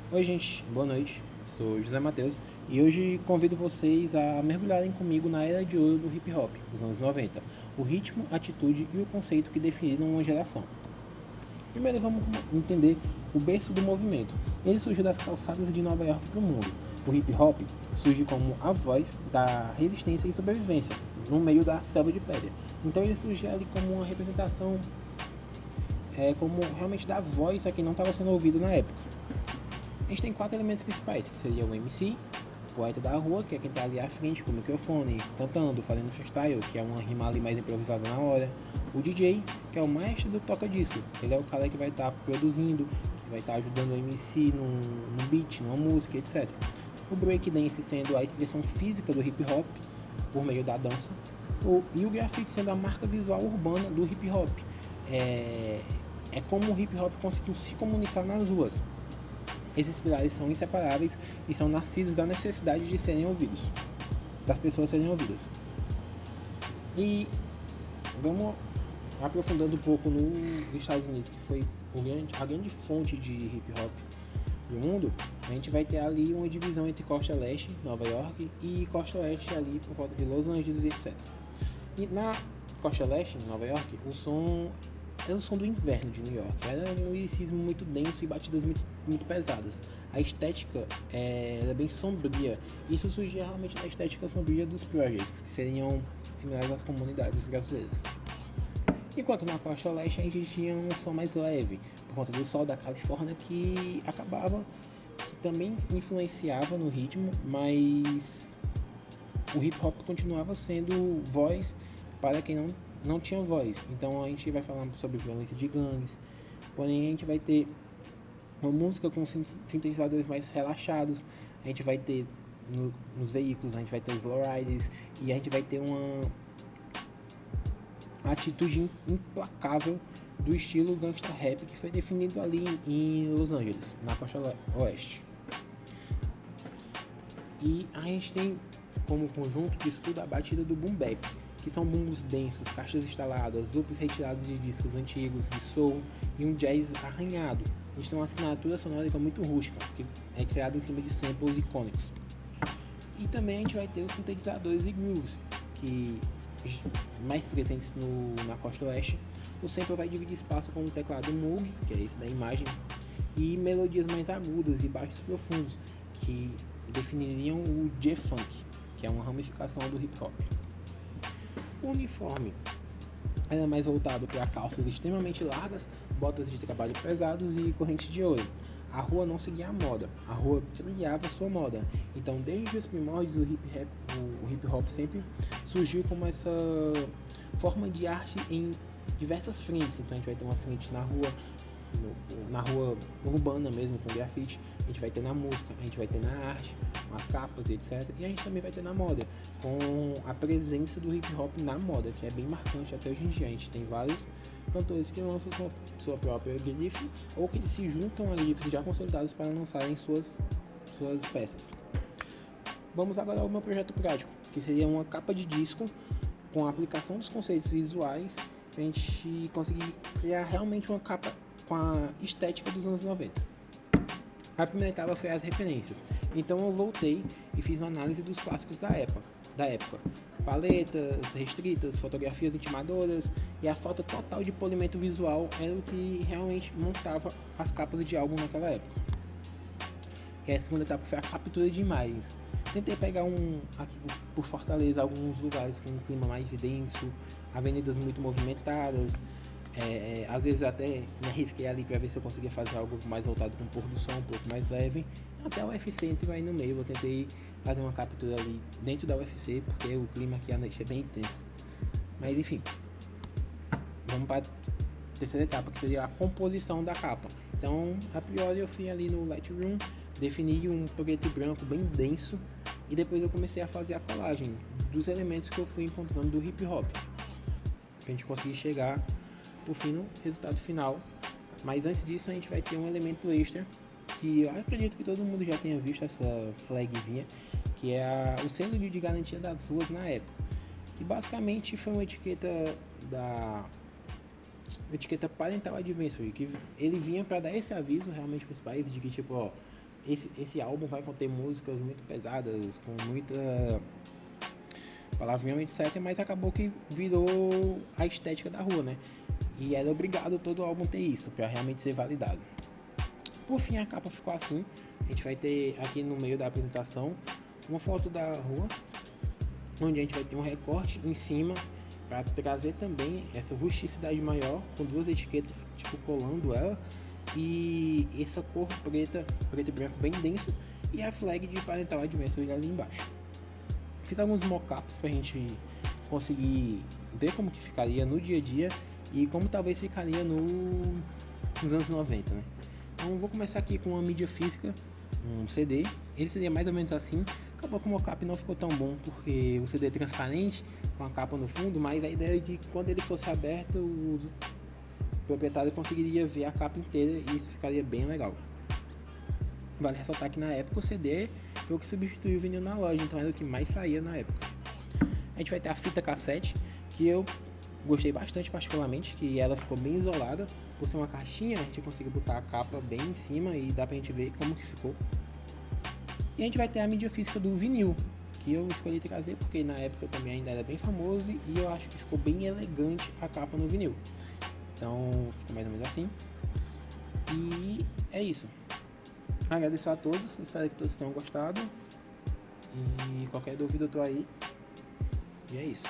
Oi, gente, boa noite. Sou José Matheus e hoje convido vocês a mergulharem comigo na era de ouro do hip hop, dos anos 90, o ritmo, a atitude e o conceito que definiram uma geração. Primeiro vamos entender o berço do movimento. Ele surgiu das calçadas de Nova York para o mundo. O hip hop surge como a voz da resistência e sobrevivência no meio da selva de pedra. Então ele surge ali como uma representação, como realmente dar voz a quem não estava sendo ouvido na época. A gente tem quatro elementos principais, que seria o MC, o poeta da rua, que é quem está ali à frente com o microfone, cantando, fazendo freestyle, que é uma rima ali mais improvisada na hora. O DJ, que é o mestre do toca-disco, ele é o cara que vai estar produzindo, que vai estar ajudando o MC no beat, numa música, etc. O breakdance sendo a expressão física do hip hop, por meio da dança. E o grafite sendo a marca visual urbana do hip hop. É como o hip hop conseguiu se comunicar nas ruas. Esses pilares são inseparáveis e são nascidos da necessidade de serem ouvidos, das pessoas serem ouvidas. E vamos aprofundando um pouco nos Estados Unidos, que foi a grande fonte de hip hop do mundo. A gente vai ter ali uma divisão entre Costa Leste, Nova York, e Costa Oeste ali por volta de Los Angeles e etc. E na Costa Leste, em Nova York, o som era o som do inverno de New York. Era um lyricismo muito denso e batidas muito pesadas. A estética era bem sombria. Isso surgia realmente da estética sombria dos projects, que seriam similares às comunidades brasileiras. Enquanto na costa leste a gente tinha um som mais leve, por conta do sol da Califórnia, que também influenciava no ritmo, mas o hip hop continuava sendo voz para quem não tinha voz. Então a gente vai falar sobre violência de gangues, porém a gente vai ter uma música com sintetizadores mais relaxados, a gente vai ter nos veículos, a gente vai ter os lowriders e a gente vai ter uma atitude implacável do estilo gangsta rap que foi definido ali em Los Angeles, na costa oeste. E a gente tem como conjunto de estudo a batida do boom bap, que são bumbos densos, caixas instaladas, loops retirados de discos antigos, de soul e um jazz arranhado. A gente tem uma assinatura sonora muito rústica, que é criada em cima de samples icônicos. E também a gente vai ter os sintetizadores e grooves, que mais presentes na costa oeste. O sample vai dividir espaço com o teclado Moog, que é esse da imagem, e melodias mais agudas e baixos profundos, que definiriam o G-Funk, que é uma ramificação do hip hop. O uniforme era mais voltado para calças extremamente largas, botas de trabalho pesados e correntes de ouro. A rua não seguia a moda, a rua criava sua moda. Então, desde os primórdios, o hip hop sempre surgiu como essa forma de arte em diversas frentes. Então, a gente vai ter uma frente na rua urbana mesmo, com grafite, a gente vai ter na música, a gente vai ter na arte, nas capas, etc. E a gente também vai ter na moda, com a presença do hip hop na moda, que é bem marcante até hoje em dia. A gente tem vários cantores que lançam sua própria grife ou que se juntam a grifes já consolidados para lançarem suas peças. Vamos agora ao meu projeto prático, que seria uma capa de disco com a aplicação dos conceitos visuais para a gente conseguir criar realmente uma capa com a estética dos anos 90. A primeira etapa foi as referências. Então eu voltei e fiz uma análise dos clássicos da época. Paletas restritas, fotografias intimadoras e a falta total de polimento visual era o que realmente montava as capas de álbum naquela época. E a segunda etapa foi a captura de imagens. Tentei pegar aqui por Fortaleza alguns lugares com um clima mais denso, avenidas muito movimentadas. Às vezes eu até me arrisquei ali para ver se eu conseguia fazer algo mais voltado com o pôr do sol, um pouco mais leve. Até o UFC entrou aí no meio, eu tentei fazer uma captura ali dentro da UFC, porque o clima aqui à noite é bem intenso. Mas enfim, vamos para a terceira etapa, que seria a composição da capa. Então, a priori eu fui ali no Lightroom, defini um preto e branco bem denso, e depois eu comecei a fazer a colagem dos elementos que eu fui encontrando do hip hop, pra gente conseguir chegar por fim no resultado final. Mas antes disso a gente vai ter um elemento extra, que eu acredito que todo mundo já tenha visto essa flagzinha, que é o selo de garantia das ruas na época, que basicamente foi uma etiqueta parental advisory, que ele vinha para dar esse aviso realmente para os países de que tipo, esse álbum vai conter músicas muito pesadas, com muita palavrinha, etc, mas acabou que virou a estética da rua, né? E era obrigado todo álbum ter isso, para realmente ser validado. Por fim, a capa ficou assim. A gente vai ter aqui no meio da apresentação uma foto da rua, onde a gente vai ter um recorte em cima para trazer também essa rusticidade maior, com duas etiquetas tipo colando ela, e essa cor preta, preto e branco bem denso, e a flag de Parental Advisory ali embaixo. Fiz alguns mockups pra gente conseguir ver como que ficaria no dia a dia e como talvez ficaria nos anos 90, né? Então vou começar aqui com uma mídia física, um CD. Ele seria mais ou menos assim. Acabou que o mockup não ficou tão bom porque o CD é transparente com a capa no fundo, mas a ideia é de que quando ele fosse aberto o proprietário conseguiria ver a capa inteira e isso ficaria bem legal. Vale ressaltar que na época o CD foi o que substituiu o vinil na loja, então era o que mais saía na época. A gente vai ter a fita cassete, que eu gostei bastante particularmente, que ela ficou bem isolada. Por ser uma caixinha, a gente conseguiu botar a capa bem em cima e dá pra gente ver como que ficou. E a gente vai ter a mídia física do vinil, que eu escolhi trazer porque na época também ainda era bem famoso e eu acho que ficou bem elegante a capa no vinil. Então ficou mais ou menos assim. E é isso. Agradeço a todos, espero que todos tenham gostado. E qualquer dúvida eu tô aí. E é isso.